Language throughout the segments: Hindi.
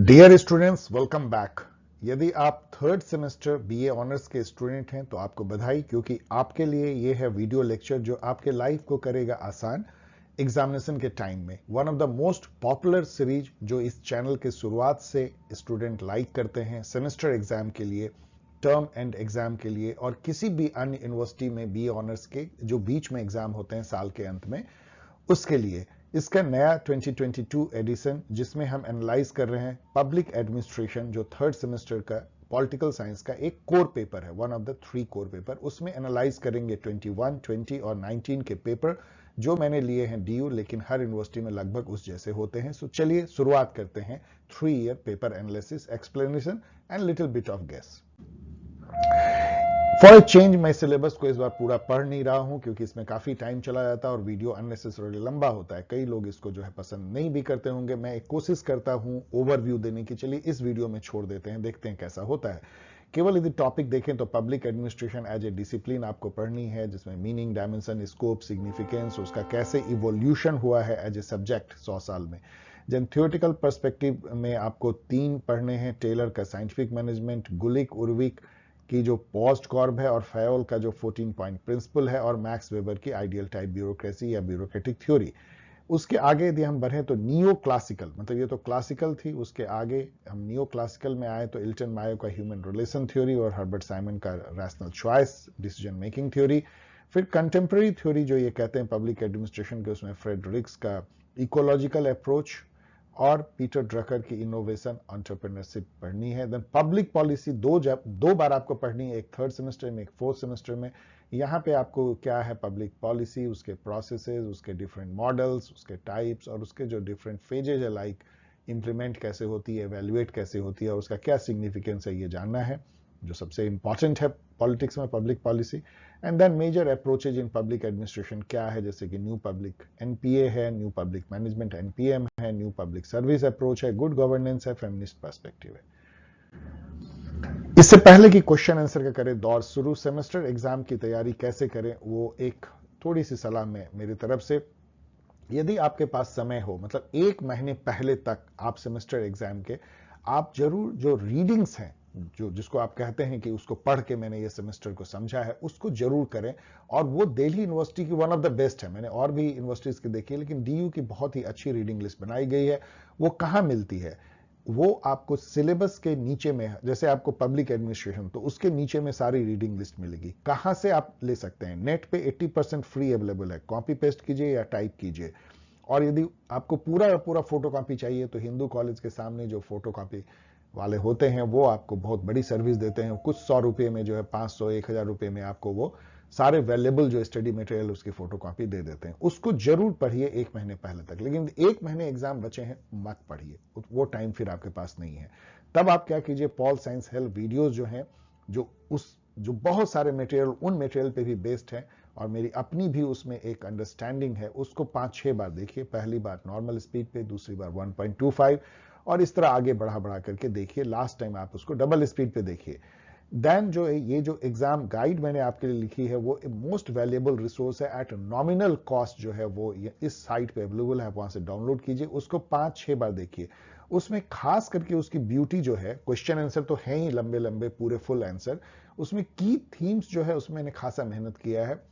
Dear students, welcome back. यदि आप थर्ड सेमेस्टर बीए ऑनर्स के स्टूडेंट हैं तो आपको बधाई, क्योंकि आपके लिए ये है वीडियो लेक्चर जो आपके लाइफ को करेगा आसान एग्जामिनेशन के टाइम में। One of the most popular series जो इस चैनल के शुरुआत से स्टूडेंट लाइक करते हैं सेमेस्टर एग्जाम के लिए, टर्म एंड एग्जाम के लिए और किसी भी अन्य यूनिवर्सिटी में बीए ऑनर्स के जो बीच में एग्जाम होते हैं साल के अंत में, उसके लिए इसका नया 2022 एडिशन जिसमें हम एनालाइज कर रहे हैं पब्लिक एडमिनिस्ट्रेशन, जो थर्ड सेमेस्टर का पॉलिटिकल साइंस का एक कोर पेपर है, one of the 3 core paper. उसमें एनालाइज करेंगे 21, 20 और 19 के पेपर जो मैंने लिए हैं डीयू, लेकिन हर यूनिवर्सिटी में लगभग उस जैसे होते हैं। सो चलिए शुरुआत करते हैं 3 year paper analysis, explanation and little bit of guess. For change मैं सिलेबस को इस बार पूरा पढ़ नहीं रहा हूं, क्योंकि इसमें काफी टाइम चला जाता है और वीडियो अननेसेसरी लंबा होता है। कई लोग इसको जो है पसंद नहीं भी करते होंगे। मैं एक कोशिश करता हूं ओवरव्यू देने की। चलिए इस वीडियो में छोड़ देते हैं, देखते हैं कैसा होता है। केवल यदि टॉपिक देखें तो public administration as a discipline आपको पढ़नी है, जिसमें मीनिंग, डायमेंशन, स्कोप, सिग्निफिकेंस, उसका कैसे इवोल्यूशन हुआ है एज ए सब्जेक्ट 100 साल में। जन थियोरेटिकल पर्सपेक्टिव में आपको 3 पढ़ने हैं, टेलर का साइंटिफिक मैनेजमेंट, गुलिक उर्विक की जो पोस्ट कॉर्ब है और फयोल का जो 14 पॉइंट प्रिंसिपल है और मैक्स वेबर की आइडियल टाइप ब्यूरोक्रेसी या ब्यूरोक्रेटिक थ्योरी। उसके आगे यदि हम बढ़े तो नियो क्लासिकल, मतलब ये तो क्लासिकल थी, उसके आगे हम नियो क्लासिकल में आए तो इल्टन मायो का ह्यूमन रिलेशन थ्योरी और हर्बर्ट साइमन का rational choice decision making theory. फिर कंटेम्प्रेरी थ्योरी जो ये कहते हैं पब्लिक एडमिनिस्ट्रेशन के, उसमें फ्रेडरिक्स का इकोलॉजिकल अप्रोच और पीटर ड्रकर की इनोवेशन एंटरप्रेन्योरशिप पढ़नी है। देन पब्लिक पॉलिसी दो बार आपको पढ़नी है, एक थर्ड सेमेस्टर में, एक फोर्थ सेमेस्टर में। यहाँ पे आपको क्या है पब्लिक पॉलिसी, उसके प्रोसेसेस, उसके डिफरेंट मॉडल्स, उसके टाइप्स और उसके जो डिफरेंट फेजेज है, लाइक इंप्लीमेंट कैसे होती है, एवेल्युएट कैसे होती है और उसका क्या सिग्निफिकेंस है, ये जानना है, जो सबसे इंपॉर्टेंट है पॉलिटिक्स में, public policy. And then major approaches in public administration क्या है, जैसे कि न्यू पब्लिक एनपीए है, न्यू पब्लिक मैनेजमेंट एनपीएम है, न्यू पब्लिक सर्विस अप्रोच है, गुड गवर्नेंस है, फेमिनिस्ट पर्सपेक्टिव है। इससे पहले कि क्वेश्चन आंसर का करें दौर शुरू, सेमेस्टर एग्जाम की तैयारी कैसे करें, वो एक थोड़ी सी सलाह में मेरी तरफ से। यदि आपके पास समय हो, मतलब 1 महीने पहले तक आप सेमेस्टर एग्जाम के, आप जरूर जो रीडिंग्स हैं, जो जिसको आप कहते हैं कि उसको पढ़ के मैंने ये सेमेस्टर को समझा है, उसको जरूर करें। और वो दिल्ली यूनिवर्सिटी की वन ऑफ द बेस्ट है। मैंने और भी यूनिवर्सिटीज की देखी है, लेकिन डीयू की बहुत ही अच्छी रीडिंग लिस्ट बनाई गई है। वो कहाँ मिलती है? वो आपको सिलेबस के नीचे में, जैसे आपको पब्लिक एडमिनिस्ट्रेशन, तो उसके नीचे में सारी रीडिंग लिस्ट मिलेगी। कहां से आप ले सकते हैं? नेट पे 80% फ्री अवेलेबल है, कॉपी पेस्ट कीजिए या टाइप कीजिए। और यदि आपको पूरा पूरा फोटो कॉपी चाहिए तो हिंदू कॉलेज के सामने जो फोटो कॉपी वाले होते हैं वो आपको बहुत बड़ी सर्विस देते हैं। कुछ 100 रुपए में जो है 500 1000 रुपए में आपको वो सारे वैल्यूएबल जो स्टडी मटेरियल उसकी फोटो कॉपी दे देते हैं। उसको जरूर पढ़िए 1 महीने पहले तक, लेकिन 1 महीने एग्जाम बचे हैं मत पढ़िए, वो टाइम फिर आपके पास नहीं है। तब आप क्या कीजिए, पॉल साइंस हेल्प वीडियोज जो हैं, जो बहुत सारे मटेरियल उन मटेरियल पे भी बेस्ड है और मेरी अपनी भी उसमें एक अंडरस्टैंडिंग है, उसको 5-6 बार देखिए। पहली बार नॉर्मल स्पीड पे, दूसरी बार 1.25 और इस तरह आगे बढ़ा बढ़ा करके देखिए। लास्ट टाइम आप उसको डबल स्पीड पे देखिए। देन जो है ये जो एग्जाम गाइड मैंने आपके लिए लिखी है, वो मोस्ट वैल्यूएबल रिसोर्स है एट नॉमिनल कॉस्ट, जो है वो इस साइट पे अवेलेबल है, वहां से डाउनलोड कीजिए। उसको 5-6 बार देखिए। उसमें खास करके उसकी ब्यूटी जो है, क्वेश्चन आंसर तो है ही लंबे लंबे पूरे फुल आंसर, उसमें की थीम्स जो है उसमें मैंने खासा मेहनत किया है।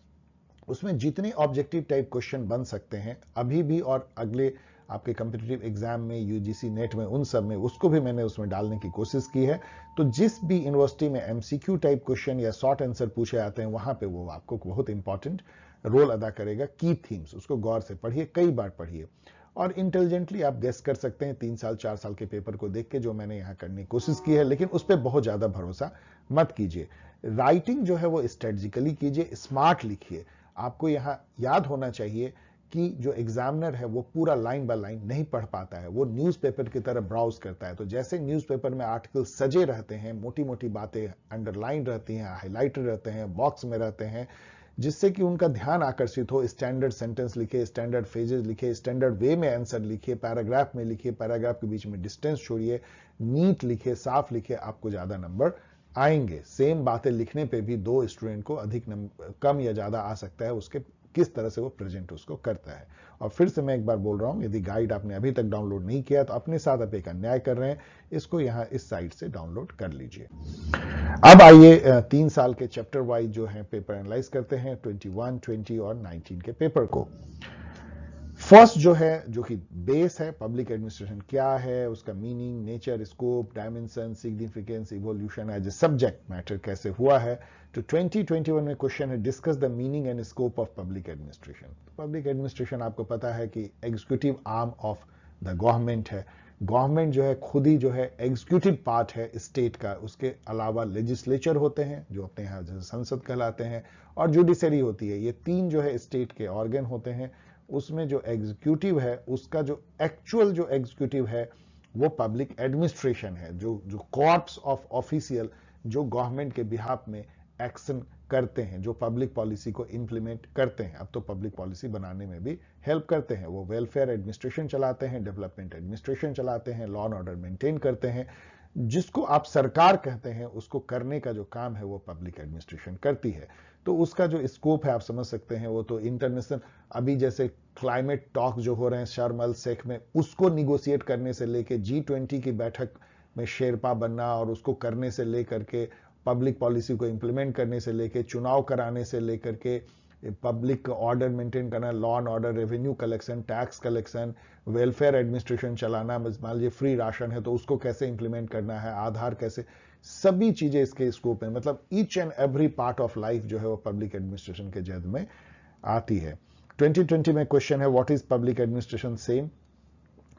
उसमें जितने ऑब्जेक्टिव टाइप क्वेश्चन बन सकते हैं अभी भी और अगले आपके कॉम्पिटिटिव एग्जाम में, यूजीसी नेट में, उन सब में, उसको भी मैंने उसमें डालने की कोशिश की है। तो जिस भी यूनिवर्सिटी में एमसीक्यू टाइप क्वेश्चन या शॉर्ट आंसर पूछे जाते हैं, वहां पे वो आपको बहुत इंपॉर्टेंट रोल अदा करेगा। की थीम्स उसको गौर से पढ़िए, कई बार पढ़िए और इंटेलिजेंटली आप गेस कर सकते हैं 3 साल 4 साल के पेपर को देख के, जो मैंने यहां करने की कोशिश की है। लेकिन उस पर बहुत ज्यादा भरोसा मत कीजिए। राइटिंग जो है वो स्ट्रेटेजिकली कीजिए, स्मार्ट लिखिए। आपको यहां याद होना चाहिए कि जो एग्जामिनर है वो पूरा लाइन बाय लाइन नहीं पढ़ पाता है, वो न्यूज़पेपर की तरह ब्राउज करता है। तो जैसे न्यूज़पेपर में आर्टिकल सजे रहते हैं, मोटी मोटी बातें अंडरलाइन रहती हैं, हाईलाइटेड रहते हैं, बॉक्स में रहते हैं, जिससे कि उनका ध्यान आकर्षित हो। स्टैंडर्ड सेंटेंस लिखे, स्टैंडर्ड फ्रेजेस लिखे, स्टैंडर्ड वे में आंसर लिखिए, पैराग्राफ में लिखिए, पैराग्राफ के बीच में डिस्टेंस छोड़िए, नीट लिखे, साफ लिखे, आपको ज्यादा नंबर आएंगे। सेम बातें लिखने पे भी 2 स्टूडेंट को अधिक कम या ज्यादा आ सकता है उसके किस तरह से वो प्रेजेंट उसको करता है। और फिर से मैं एक बार बोल रहा हूं, यदि गाइड आपने अभी तक डाउनलोड नहीं किया तो अपने साथ आप एक अन्याय कर रहे हैं, इसको यहां इस साइट से डाउनलोड कर लीजिए। अब आइए 3 साल के चैप्टर वाइज जो है पेपर एनालाइज करते हैं, 21, 20 और 19 के पेपर को। फर्स्ट जो है, जो कि बेस है, पब्लिक एडमिनिस्ट्रेशन क्या है, उसका meaning, nature, scope, dimension, significance, evolution as a subject matter कैसे हुआ है। तो 2021 में क्वेश्चन है, discuss the meaning and scope of public administration. Public administration आपको पता है कि executive arm of the government है। गवर्नमेंट जो है खुद ही जो है एग्जीक्यूटिव पार्ट है स्टेट का, उसके अलावा लेजिस्लेचर होते हैं जो अपने यहाँ जैसे संसद कहलाते हैं, और जुडिशरी होती है। ये 3 जो है स्टेट के ऑर्गन होते हैं। उसमें जो एग्जीक्यूटिव है, उसका जो एक्चुअल जो एग्जीक्यूटिव है वो पब्लिक एडमिनिस्ट्रेशन है, जो कॉर्प्स ऑफ ऑफिशियल जो गवर्नमेंट के बिहाफ में एक्शन करते हैं, जो पब्लिक पॉलिसी को इंप्लीमेंट करते हैं। अब तो पब्लिक पॉलिसी बनाने में भी हेल्प करते हैं। वो वेलफेयर एडमिनिस्ट्रेशन चलाते हैं, डेवलपमेंट एडमिनिस्ट्रेशन चलाते हैं, लॉ एंड ऑर्डर मेंटेन करते हैं। जिसको आप सरकार कहते हैं उसको करने का जो काम है वो पब्लिक एडमिनिस्ट्रेशन करती है। तो उसका जो स्कोप है आप समझ सकते हैं, वो तो इंटरनेशनल, अभी जैसे क्लाइमेट टॉक जो हो रहे हैं शर्म अल शेख में, उसको निगोशिएट करने से लेके G20 की बैठक में शेरपा बनना और उसको करने से लेकर के पब्लिक पॉलिसी को इंप्लीमेंट करने से लेके चुनाव कराने से लेकर के पब्लिक ऑर्डर मेंटेन करना, law and order, revenue collection, tax collection, welfare administration चलाना, मान लीजिए फ्री राशन है तो उसको कैसे इंप्लीमेंट करना है, आधार कैसे, सभी चीजें इसके स्कोप में, मतलब each and every part of life जो है वो पब्लिक एडमिनिस्ट्रेशन के जद में आती है। 2020 में क्वेश्चन है, what is public administration, same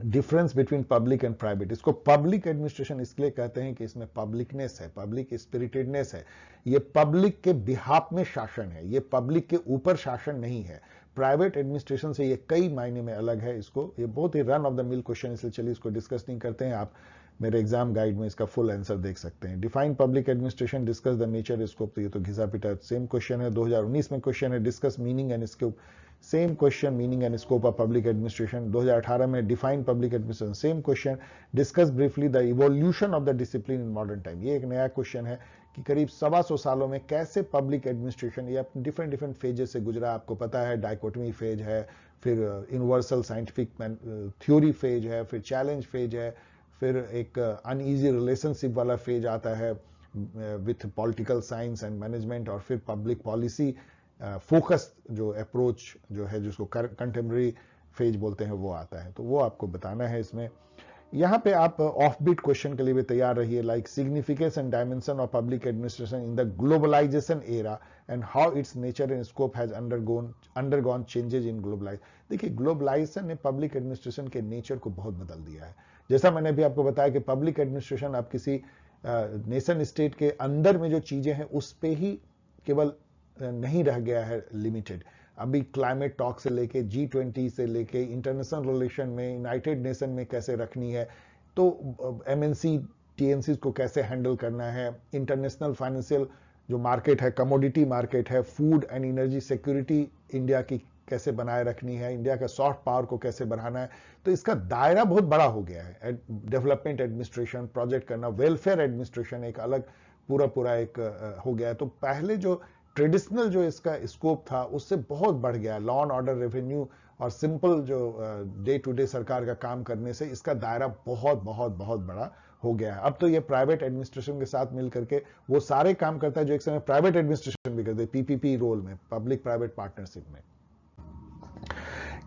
difference between public and private. इसको पब्लिक एडमिनिस्ट्रेशन इसलिए कहते हैं कि इसमें पब्लिकनेस है, पब्लिक स्पिरिटेडनेस है। ये पब्लिक के बिहाफ में शासन है, ये पब्लिक के ऊपर शासन नहीं है। प्राइवेट एडमिनिस्ट्रेशन से ये कई मायने में अलग है। इसको, ये बहुत ही run of the mill question, इसलिए चलिए इसको डिस्कस नहीं करते हैं। आप मेरे एग्जाम गाइड में इसका फुल आंसर देख सकते हैं। Define public administration, discuss the nature, scope, तो ये तो घिसा पिटा सेम क्वेश्चन है। 2019 में क्वेश्चन है, discuss meaning and scope, same question, meaning and scope of public administration. 2018 में define public administration, same question, discuss briefly the evolution of the discipline in modern time. ये एक नया क्वेश्चन है कि करीब 125 सालों में कैसे पब्लिक एडमिनिस्ट्रेशन या डिफरेंट डिफरेंट फेजेस से गुजरा। आपको पता है डाइकोटमी फेज है, फिर यूनिवर्सल साइंटिफिक थ्योरी फेज है, फिर चैलेंज फेज है, फिर एक अनईजी रिलेशनशिप वाला फेज आता है with political science and management, और फिर पब्लिक पॉलिसी फोकस जो अप्रोच जो है जिसको कंटेम्प्रेरी फेज बोलते हैं वो आता है। तो वो आपको बताना है इसमें। यहां पे आप ऑफ बीट क्वेश्चन के लिए भी तैयार रहिए, like significance and dimension of public administration in the globalisation era and how its nature and scope has undergone changes in globalise. देखिए, ग्लोबलाइजेशन ने पब्लिक एडमिनिस्ट्रेशन के नेचर को बहुत बदल दिया है। जैसा मैंने भी आपको बताया कि पब्लिक एडमिनिस्ट्रेशन आप किसी नेशन स्टेट के अंदर में जो चीजें हैं उस पे ही केवल नहीं रह गया है लिमिटेड। अभी क्लाइमेट टॉक से लेके G20 से लेके इंटरनेशनल रिलेशन में, यूनाइटेड नेशन में कैसे रखनी है, तो MNC TNC को कैसे हैंडल करना है, इंटरनेशनल फाइनेंशियल जो मार्केट है, कमोडिटी मार्केट है, food and energy security India की कैसे बनाए रखनी है, इंडिया का सॉफ्ट पावर को कैसे बढ़ाना है। तो इसका दायरा बहुत बड़ा हो गया है। डेवलपमेंट एडमिनिस्ट्रेशन, प्रोजेक्ट करना, वेलफेयर एडमिनिस्ट्रेशन एक अलग पूरा एक हो गया है। तो पहले जो ट्रेडिशनल जो इसका स्कोप था उससे बहुत बढ़ गया। लॉ एंड ऑर्डर, रेवेन्यू और सिंपल जो डे टू डे सरकार का काम करने से इसका दायरा बहुत बहुत बहुत बड़ा हो गया है। अब तो ये प्राइवेट एडमिनिस्ट्रेशन के साथ मिलकर के वो सारे काम करता है जो एक समय प्राइवेट एडमिनिस्ट्रेशन भी करते, PPP रोल में, पब्लिक प्राइवेट पार्टनरशिप में।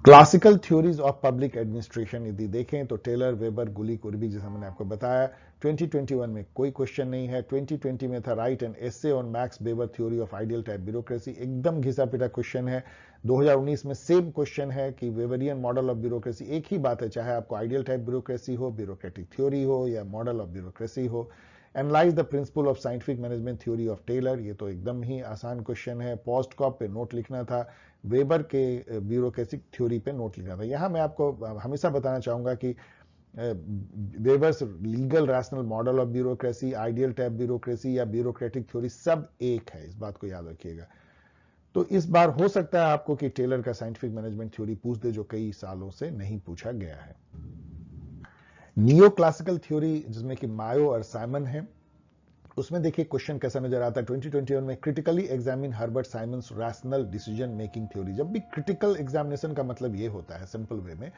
Classical theories of public administration यदि देखें तो टेलर, वेबर, गुली, कुर्बी, जैसा मैंने आपको बताया। 2021 में कोई क्वेश्चन नहीं है। 2020 में था, right an essay on max weber theory of ideal type bureaucracy, एकदम घिसा पिटा क्वेश्चन है। 2019 में सेम क्वेश्चन है कि वेबरियन मॉडल ऑफ ब्यूरोक्रेसी, एक ही बात है, चाहे आपको आइडियल टाइप ब्यूरोक्रेसी हो, ब्यूरोक्रेटिक थ्योरी हो या मॉडल ऑफ ब्यूरोक्रेसी हो। Analyse the principle of scientific management theory of Taylor, ये तो एकदम ही आसान क्वेश्चन है। पोस्ट कॉप पे नोट लिखना था, वेबर के ब्यूरोक्रेटिक थ्योरी पे नोट लिखना था। यहां मैं आपको हमेशा बताना चाहूंगा कि Weber's legal rational model of bureaucracy, ideal type bureaucracy या ब्यूरोक्रेटिक थ्योरी सब एक है, इस बात को याद रखिएगा। तो इस बार हो सकता है आपको कि टेलर का साइंटिफिक मैनेजमेंट थ्योरी पूछ दे, जो कई सालों से नहीं पूछा गया है। नियो क्लासिकल थ्योरी, जिसमें कि मायो और साइमन है, उसमें देखिए क्वेश्चन कैसा नजर आता है 2021 में, critically examine Herbert Simon's rational decision making theory. जब भी क्रिटिकल एग्जामिनेशन का मतलब ये होता है सिंपल वे में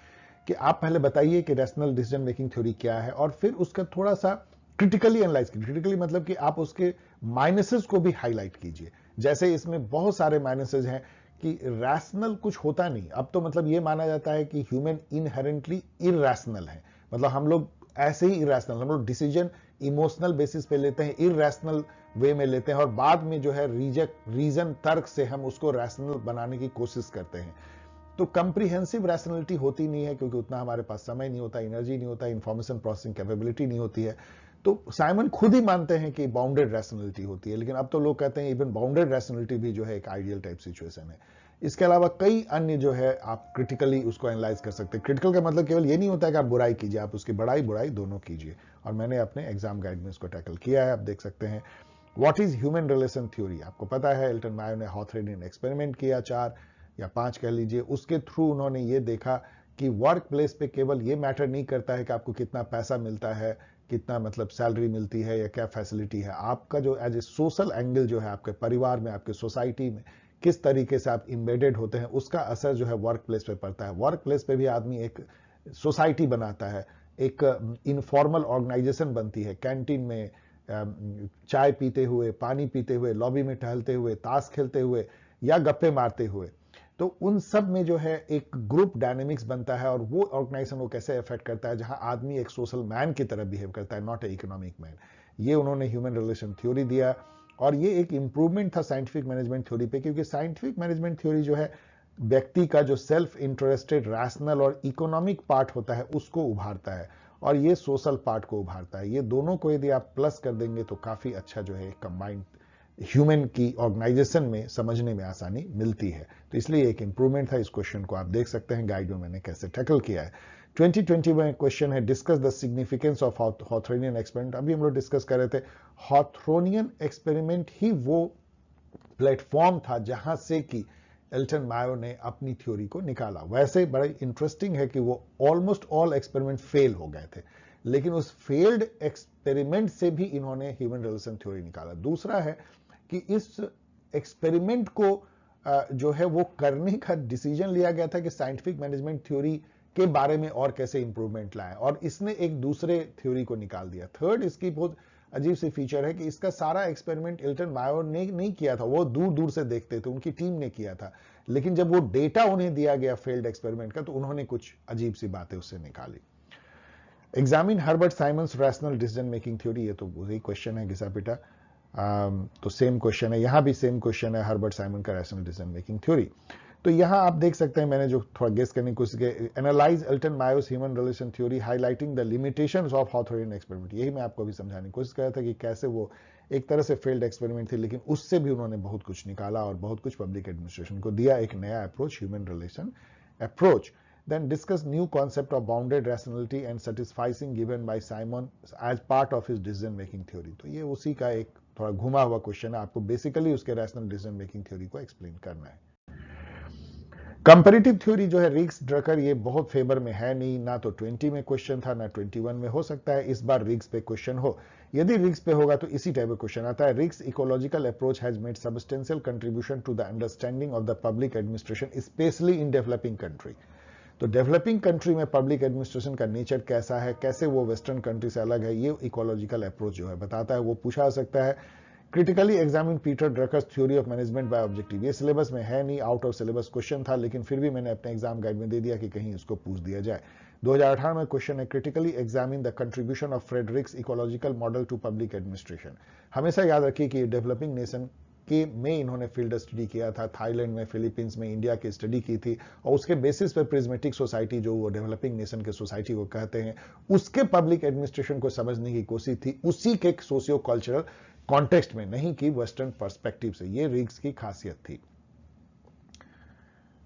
कि आप पहले बताइए कि रैशनल डिसीजन मेकिंग थ्योरी क्या है और फिर उसका थोड़ा सा क्रिटिकली एनालाइज कीजिए। क्रिटिकली मतलब कि आप उसके माइनसेस को भी हाईलाइट कीजिए। जैसे इसमें बहुत सारे माइनसेस हैं कि रैशनल कुछ होता नहीं। अब तो मतलब ये माना जाता है कि ह्यूमन इनहेरेंटली इरैशनल है, मतलब हम लोग ऐसे ही इरैशनल, हम लोग डिसीजन इमोशनल बेसिस पे लेते हैं, इरैशनल वे में लेते हैं और बाद में जो है रीजन तर्क से हम उसको रैशनल बनाने की कोशिश करते हैं। तो कंप्रीहेंसिव रैशनलिटी होती नहीं है क्योंकि उतना हमारे पास समय नहीं होता, एनर्जी नहीं होता, इंफॉर्मेशन प्रोसेसिंग कैपेबिलिटी नहीं होती है। तो साइमन खुद ही मानते हैं कि बाउंडेड रैशनलिटी होती है, लेकिन अब तो लोग कहते हैं इवन बाउंडेड रैशनलिटी भी जो है एक आइडियल टाइप सिचुएशन है। इसके अलावा कई अन्य जो है आप क्रिटिकली उसको एनालाइज कर सकते हैं। क्रिटिकल का मतलब केवल ये नहीं होता है कि आप बुराई कीजिए, आप उसकी बड़ाई बुराई दोनों कीजिए, और मैंने अपने एग्जाम गाइड में इसको टैकल किया है, आप देख सकते हैं। What is human relation theory, आपको पता है एल्टन मायो ने हॉथरेनियन एक्सपेरिमेंट किया, 4 या 5 कह लीजिए। उसके थ्रू उन्होंने ये देखा कि वर्क प्लेस पे केवल ये मैटर नहीं करता है कि आपको कितना पैसा मिलता है, कितना मतलब सैलरी मिलती है या क्या फैसिलिटी है, आपका जो एज ए सोशल एंगल जो है आपके परिवार में, आपके सोसाइटी में किस तरीके से आप इम्बेडेड होते हैं, उसका असर जो है वर्क प्लेस पे पड़ता है। वर्क प्लेस पे भी आदमी एक सोसाइटी बनाता है, एक इनफॉर्मल ऑर्गेनाइजेशन बनती है, कैंटीन में चाय पीते हुए, पानी पीते हुए, लॉबी में टहलते हुए, ताश खेलते हुए या गप्पे मारते हुए। तो उन सब में जो है एक ग्रुप डायनेमिक्स बनता है और वो ऑर्गेनाइजेशन को कैसे अफेक्ट करता है, जहां आदमी एक सोशल मैन की तरह बिहेव करता है, नॉट ए इकोनॉमिक मैन। ये उन्होंने ह्यूमन रिलेशन थ्योरी दिया और ये एक इंप्रूवमेंट था साइंटिफिक मैनेजमेंट थ्योरी पे, क्योंकि साइंटिफिक मैनेजमेंट थ्योरी जो है व्यक्ति का जो सेल्फ इंटरेस्टेड, रैशनल और इकोनॉमिक पार्ट होता है उसको उभारता है और ये सोशल पार्ट को उभारता है। ये दोनों को यदि आप प्लस कर देंगे तो काफी अच्छा जो है कंबाइंड ह्यूमन की ऑर्गेनाइजेशन में समझने में आसानी मिलती है। तो इसलिए एक इंप्रूवमेंट था। इस क्वेश्चन को आप देख सकते हैं गाइड में मैंने कैसे टैकल किया है। 2020 में क्वेश्चन है discuss the significance of Hawthornian experiment. अभी हम लोग डिस्कस कर रहे थे हॉथरोनियन एक्सपेरिमेंट ही वो प्लेटफॉर्म था जहां से कि एल्टन मायो ने अपनी थ्योरी को निकाला। वैसे बड़ा इंटरेस्टिंग है कि वो ऑलमोस्ट ऑल एक्सपेरिमेंट फेल हो गए थे, लेकिन उस फेल्ड एक्सपेरिमेंट से भी इन्होंने ह्यूमन रिलेशन थ्योरी निकाला। दूसरा है कि इस एक्सपेरिमेंट को जो है वो करने का डिसीजन लिया गया था कि साइंटिफिक मैनेजमेंट थ्योरी के बारे में और कैसे इंप्रूवमेंट लाए, और इसने एक दूसरे थ्योरी को निकाल दिया। थर्ड इसकी बहुत अजीब सी फीचर है कि इसका सारा एक्सपेरिमेंट एल्टन मायो ने नहीं किया था, वो दूर दूर से देखते थे, उनकी टीम ने किया था, लेकिन जब वो डेटा उन्हें दिया गया फेल्ड एक्सपेरिमेंट का तो उन्होंने कुछ अजीब सी बातें उससे निकाली। Examine Herbert Simon's rational decision making theory, ये तो वही क्वेश्चन है घिसा पिटा। तो सेम क्वेश्चन है, यहां भी सेम क्वेश्चन है हर्बर्ट साइमन का रैशनल डिसीजन मेकिंग थ्योरी। तो यहां आप देख सकते हैं मैंने जो थोड़ा गेस करने की कोशिश की, analyse Elton Mayo's human relation theory highlighting the limitations of Hawthornian experiment. यही मैं आपको अभी समझाने की कोशिश कर रहा था कि कैसे वो एक तरह से फेल्ड एक्सपेरिमेंट थी, लेकिन उससे भी उन्होंने बहुत कुछ निकाला और बहुत कुछ पब्लिक एडमिनिस्ट्रेशन को दिया, एक नया approach, human relation approach. Then discuss new concept of bounded rationality and satisficing given by Simon as part of his decision making theory। तो ये उसी का एक थोड़ा घुमा हुआ क्वेश्चन है, आपको बेसिकली उसके रैशनल डिसीजन मेकिंग थ्योरी को एक्सप्लेन करना है। कंपैरेटिव थ्योरी जो है रिग्स ड्रकर, ये बहुत फेवर में है नहीं, ना तो 20 में क्वेश्चन था ना 21 में। हो सकता है इस बार रिग्स पे क्वेश्चन हो, यदि रिग्स पे होगा तो इसी टाइप का क्वेश्चन आता है। Riggs ecological approach has made substantial contribution to the understanding of the public administration specially in developing country. तो डेवलपिंग कंट्री में पब्लिक एडमिनिस्ट्रेशन का नेचर कैसा है, कैसे वो वेस्टर्न कंट्री से अलग है, ये इकोलॉजिकल अप्रोच जो है बताता है। वो पूछा जा सकता है critically examine Peter Drucker's theory of management by objective. ये सिलेबस में है नहीं, आउट ऑफ सिलेबस क्वेश्चन था, लेकिन फिर भी मैंने अपने एग्जाम गाइड में दे दिया कि कहीं इसको पूछ दिया जाए। 2018 में क्वेश्चन है critically examine the contribution of Fred Riggs ecological model to public administration. हमेशा याद रखिए कि डेवलपिंग नेशन के में इन्होंने फील्ड स्टडी किया था, थाईलैंड में, फिलीपींस में, इंडिया की स्टडी की थी, और उसके बेसिस पे प्रिज्मेटिक सोसाइटी जो वो डेवलपिंग नेशन के सोसाइटी को कहते हैं, उसके पब्लिक एडमिनिस्ट्रेशन को समझने की कोशिश थी, उसी के सोशियो कल्चरल कॉन्टेक्स्ट में, नहीं कि वेस्टर्न पर्सपेक्टिव से। ये रिग्स की खासियत थी।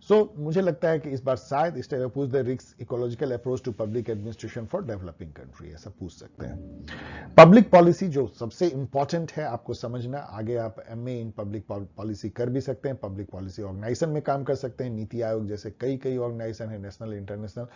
मुझे लगता है कि इस बार शायद इस टाइप पूछ दे, Riggs ecological approach to public administration for developing country, ऐसा पूछ सकते हैं। पब्लिक पॉलिसी जो सबसे इंपॉर्टेंट है आपको समझना, आगे आप एमए इन पब्लिक पॉलिसी कर भी सकते हैं, पब्लिक पॉलिसी ऑर्गेनाइजेशन में काम कर सकते हैं, नीति आयोग जैसे कई ऑर्गेनाइजेशन है, नेशनल इंटरनेशनल।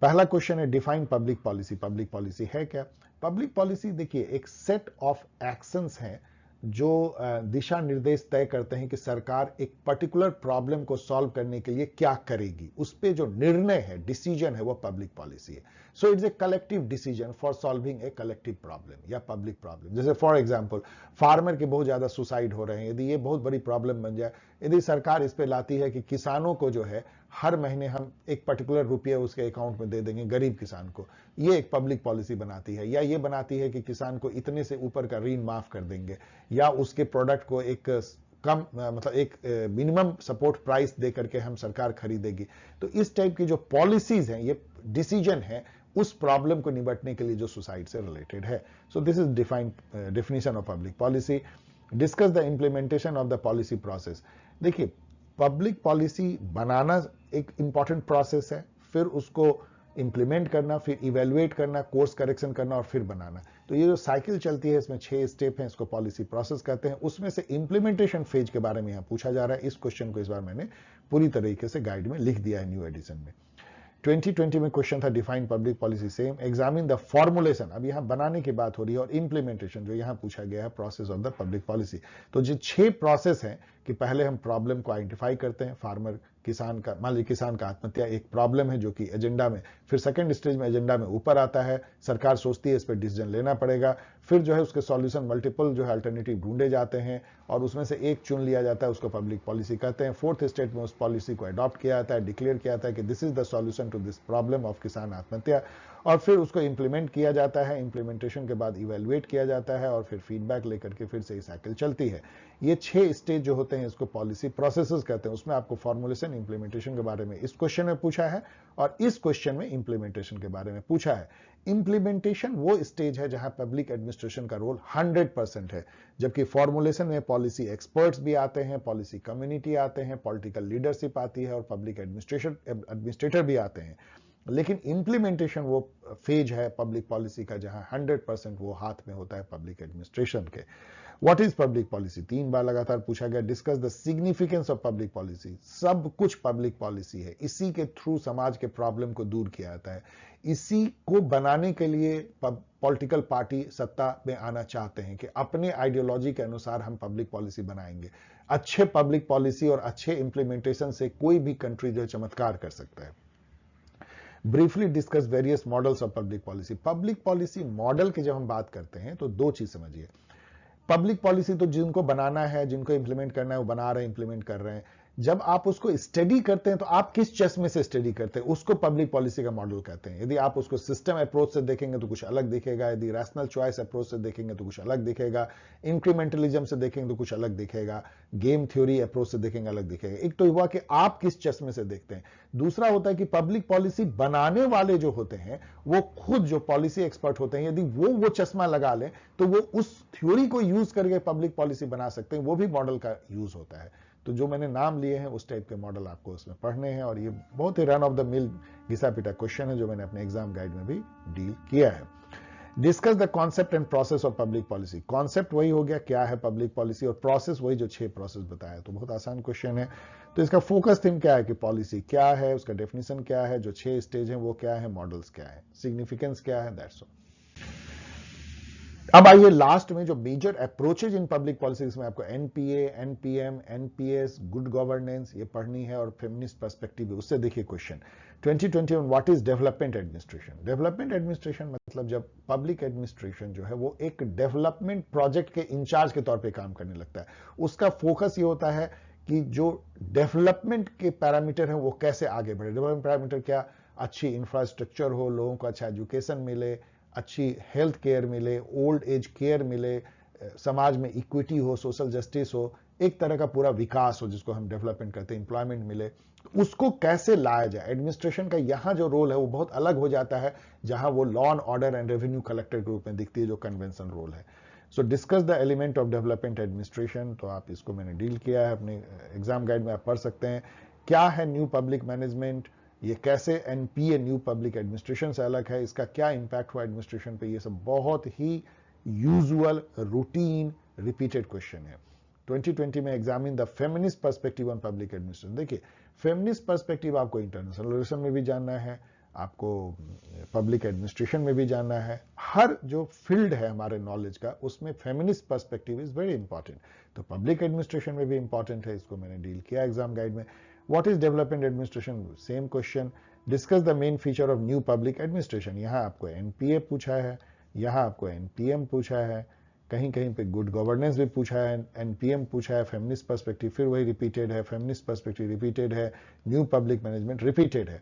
पहला क्वेश्चन है define public policy. Public policy है क्या? पब्लिक पॉलिसी देखिए एक सेट ऑफ एक्शंस हैं जो दिशा निर्देश तय करते हैं कि सरकार एक पर्टिकुलर प्रॉब्लम को सॉल्व करने के लिए क्या करेगी, उस पे जो निर्णय है, डिसीजन है, वो पब्लिक पॉलिसी है। So it's a collective decision for solving a collective problem या पब्लिक प्रॉब्लम। जैसे फॉर एग्जांपल फार्मर के बहुत ज्यादा सुसाइड हो रहे हैं, यदि ये बहुत बड़ी प्रॉब्लम बन जाए, यदि सरकार इस पे लाती है कि किसानों को जो है हर महीने हम एक पर्टिकुलर रुपया उसके अकाउंट में दे देंगे गरीब किसान को, ये एक पब्लिक पॉलिसी बनाती है। या ये बनाती है कि किसान को इतने से ऊपर का ऋण माफ कर देंगे, या उसके प्रोडक्ट को एक कम मतलब एक मिनिमम सपोर्ट प्राइस दे करके हम सरकार खरीदेगी। तो इस टाइप की जो पॉलिसीज हैं, ये डिसीजन है उस प्रॉब्लम को निपटने के लिए जो सुसाइड से रिलेटेड है। So this is defined definition of public policy. Discuss the implementation of the policy process. देखिए पब्लिक पॉलिसी बनाना एक इंपॉर्टेंट प्रोसेस है, फिर उसको इंप्लीमेंट करना, फिर इवेलुएट करना, कोर्स करेक्शन करना और फिर बनाना। तो ये जो साइकिल चलती है इसमें 6 स्टेप हैं, इसको पॉलिसी प्रोसेस कहते हैं। उसमें से इंप्लीमेंटेशन फेज के बारे में यहां पूछा जा रहा है। इस क्वेश्चन को इस बार मैंने पूरी तरीके से गाइड में लिख दिया है न्यू एडिशन में। 2020 में क्वेश्चन था define public policy same, examine the formulation. अब यहां बनाने की बात हो रही है, और इंप्लीमेंटेशन जो यहां पूछा गया है process of the public policy. तो जो 6 प्रोसेस हैं कि पहले हम प्रॉब्लम को आइडेंटिफाई करते हैं, फार्मर किसान का, मान लीजिए किसान का आत्महत्या एक प्रॉब्लम है जो कि एजेंडा में, फिर सेकंड स्टेज में एजेंडा में ऊपर आता है, सरकार सोचती है इस पर डिसीजन लेना पड़ेगा, फिर जो है उसके सॉल्यूशन मल्टीपल जो है अल्टरनेटिव ढूंढे जाते हैं और उसमें से एक चुन लिया जाता है, उसको पब्लिक पॉलिसी कहते हैं। फोर्थ स्टेज में उस पॉलिसी को अडॉप्ट किया जाता है, डिक्लेयर किया जाता है कि this is the solution to this problem of किसान आत्महत्या, और फिर उसको इंप्लीमेंट किया जाता है। इंप्लीमेंटेशन के बाद इवेलुएट किया जाता है और फिर फीडबैक लेकर के फिर से ये साइकिल चलती है। ये 6 स्टेज जो होते हैं इसको पॉलिसी प्रोसेसेस कहते हैं। उसमें आपको फॉर्मुलेशन, इंप्लीमेंटेशन के बारे में इस क्वेश्चन में पूछा है और इस क्वेश्चन में इंप्लीमेंटेशन के बारे में पूछा है। इंप्लीमेंटेशन वो स्टेज है जहां पब्लिक एडमिनिस्ट्रेशन का रोल 100% है, जबकि फॉर्मुलेशन में पॉलिसी एक्सपर्ट्स भी आते हैं, पॉलिसी कम्युनिटी आते हैं, पॉलिटिकल लीडरशिप आती है और पब्लिक एडमिनिस्ट्रेटर भी आते हैं। लेकिन इंप्लीमेंटेशन वो फेज है पब्लिक पॉलिसी का जहां 100% वो हाथ में होता है पब्लिक एडमिनिस्ट्रेशन के। व्हाट इज पब्लिक पॉलिसी 3 बार लगातार पूछा गया। Discuss the significance of public policy. सब कुछ पब्लिक पॉलिसी है, इसी के थ्रू समाज के प्रॉब्लम को दूर किया जाता है। इसी को बनाने के लिए पॉलिटिकल पार्टी सत्ता में आना चाहते हैं कि अपने आइडियोलॉजी के अनुसार हम पब्लिक पॉलिसी बनाएंगे। अच्छे पब्लिक पॉलिसी और अच्छे इंप्लीमेंटेशन से कोई भी कंट्री जो चमत्कार कर सकता है। Briefly discuss various models of public policy. Public policy model की जब हम बात करते हैं तो 2 चीज समझिए। पब्लिक पॉलिसी तो जिनको बनाना है, जिनको इंप्लीमेंट करना है, वो बना रहे हैं, इंप्लीमेंट कर रहे हैं। जब आप उसको स्टडी करते हैं तो आप किस चश्मे से स्टडी करते हैं, उसको पब्लिक पॉलिसी का मॉडल कहते हैं। यदि आप उसको सिस्टम अप्रोच से देखेंगे तो कुछ अलग दिखेगा, यदि रैशनल चॉइस अप्रोच से देखेंगे तो कुछ अलग दिखेगा, इंक्रीमेंटलिज्म से देखेंगे तो कुछ अलग दिखेगा, गेम थ्योरी अप्रोच से देखेंगे अलग दिखेगा। एक तो हुआ कि आप किस चश्मे से देखते हैं। दूसरा होता है कि पब्लिक पॉलिसी बनाने वाले जो होते हैं वो खुद जो पॉलिसी एक्सपर्ट होते हैं, यदि वो चश्मा लगा लें तो वो उस थ्योरी को यूज करके पब्लिक पॉलिसी बना सकते हैं, वो भी मॉडल का यूज होता है। तो जो मैंने नाम लिए हैं उस टाइप के मॉडल आपको उसमें पढ़ने हैं, और ये बहुत ही रन ऑफ द मिल घिसा पिटा क्वेश्चन है जो मैंने अपने एग्जाम गाइड में भी डील किया है। Discuss the concept and process of public policy. Concept वही हो गया क्या है पब्लिक पॉलिसी, और प्रोसेस वही जो 6 प्रोसेस बताया। तो बहुत आसान क्वेश्चन है। तो इसका फोकस थीम क्या है कि पॉलिसी क्या है, उसका डेफिनेशन क्या है, जो 6 स्टेज है वो क्या है, मॉडल्स क्या है, सिग्निफिकेंस क्या है, दैट्स ऑल। अब आइए लास्ट में जो major approaches in public policy, इसमें आपको NPA, NPM, NPS, good governance ये पढ़नी है, और फेमिनिस्ट पर्सपेक्टिव भी। उससे देखिए question 2021 what is development administration. Development administration मतलब जब पब्लिक एडमिनिस्ट्रेशन जो है वो एक डेवलपमेंट प्रोजेक्ट के इंचार्ज के तौर पर काम करने लगता है। उसका फोकस ये होता है कि जो डेवलपमेंट के पैरामीटर है वो कैसे आगे बढ़े। डेवलपमेंट पैरामीटर क्या, अच्छी इंफ्रास्ट्रक्चर हो, लोगों को अच्छा एजुकेशन मिले, अच्छी हेल्थ केयर मिले, ओल्ड एज केयर मिले, समाज में इक्विटी हो, सोशल जस्टिस हो, एक तरह का पूरा विकास हो जिसको हम डेवलपमेंट कहते हैं, एम्प्लॉयमेंट मिले, उसको कैसे लाया जाए। एडमिनिस्ट्रेशन का यहां जो रोल है वो बहुत अलग हो जाता है, जहां वो law and order and revenue collector के रूप में दिखती है जो कन्वेंशन रोल है। सो discuss the element of development administration. तो आप इसको मैंने डील किया है, अपने एग्जाम गाइड में आप पढ़ सकते हैं। क्या है न्यू पब्लिक मैनेजमेंट, ये कैसे एनपीए न्यू पब्लिक एडमिनिस्ट्रेशन से अलग है, इसका क्या इंपैक्ट हुआ एडमिनिस्ट्रेशन पे, ये सब बहुत ही यूजुअल, रूटीन, रिपीटेड क्वेश्चन है। 2020 में examine the feminist perspective on public administration. देखिए फेमिनिस्ट पर्सपेक्टिव आपको इंटरनेशनल रिलेशन में भी जानना है, आपको पब्लिक एडमिनिस्ट्रेशन में भी जाना है, हर जो फील्ड है हमारे नॉलेज का उसमें feminist perspective is very important. तो पब्लिक एडमिनिस्ट्रेशन में भी इंपॉर्टेंट है, इसको मैंने डील किया एग्जाम गाइड में। What is development administration, same question. Discuss the main feature of new public administration, यहां आपको एनपीए पूछा है, यहां आपको एनपीएम पूछा है, कहीं कहीं पे गुड गवर्नेंस भी पूछा है, एनपीएम पूछा है, फेमिनिस्ट पर्सपेक्टिव फिर वही रिपीटेड है, फेमिनिस्ट पर्सपेक्टिव रिपीटेड है, न्यू पब्लिक मैनेजमेंट रिपीटेड है।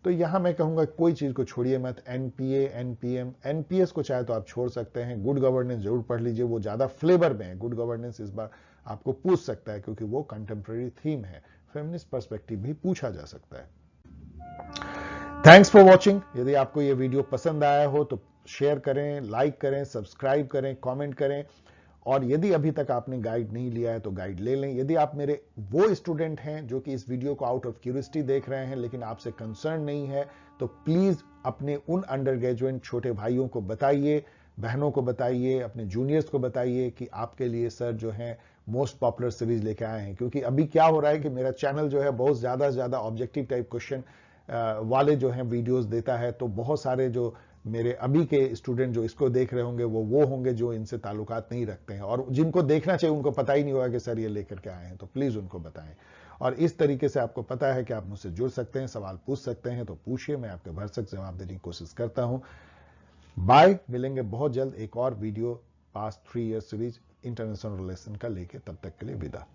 तो यहां मैं कहूंगा कोई चीज को छोड़िए मत, एनपीए, एनपीएम, एनपीएस को चाहे तो आप छोड़ सकते हैं, गुड गवर्नेंस जरूर पढ़ लीजिए, वो ज्यादा फ्लेवर में है। गुड गवर्नेंस इस बार आपको पूछ सकता है क्योंकि वो कंटेम्प्रेरी थीम है, फेमिनिस्ट पर्सपेक्टिव भी पूछा जा सकता है। Thanks for watching. यदि आपको ये वीडियो पसंद आया हो तो शेयर करें, लाइक करें, सब्सक्राइब करें, कमेंट करें, और यदि अभी तक आपने गाइड नहीं लिया है तो गाइड ले लें। यदि आप मेरे वो स्टूडेंट हैं जो कि इस वीडियो को आउट ऑफ क्यूरियोसिटी देख रहे हैं लेकिन आपसे कंसर्न नहीं है, तो प्लीज अपने उन अंडर ग्रेजुएट छोटे भाइयों को बताइए, बहनों को बताइए, अपने जूनियर्स को बताइए कि आपके लिए सर जो है मोस्ट पॉपुलर सीरीज लेके आए हैं। क्योंकि अभी क्या हो रहा है कि मेरा चैनल जो है बहुत ज्यादा से ज्यादा ऑब्जेक्टिव टाइप क्वेश्चन वाले जो हैं वीडियोस देता है, तो बहुत सारे जो मेरे अभी के स्टूडेंट जो इसको देख रहे होंगे वो होंगे जो इनसे ताल्लुकात नहीं रखते हैं, और जिनको देखना चाहिए उनको पता ही नहीं होगा कि सर ये लेकर के आए हैं, तो प्लीज उनको बताएं। और इस तरीके से आपको पता है कि आप मुझसे जुड़ सकते हैं, सवाल पूछ सकते हैं, तो पूछिए, मैं आपके भरसक जवाब देने की कोशिश करता हूं। बाय, मिलेंगे बहुत जल्द एक और video past 3 year series international relation का लेके, तब तक के लिए विदा।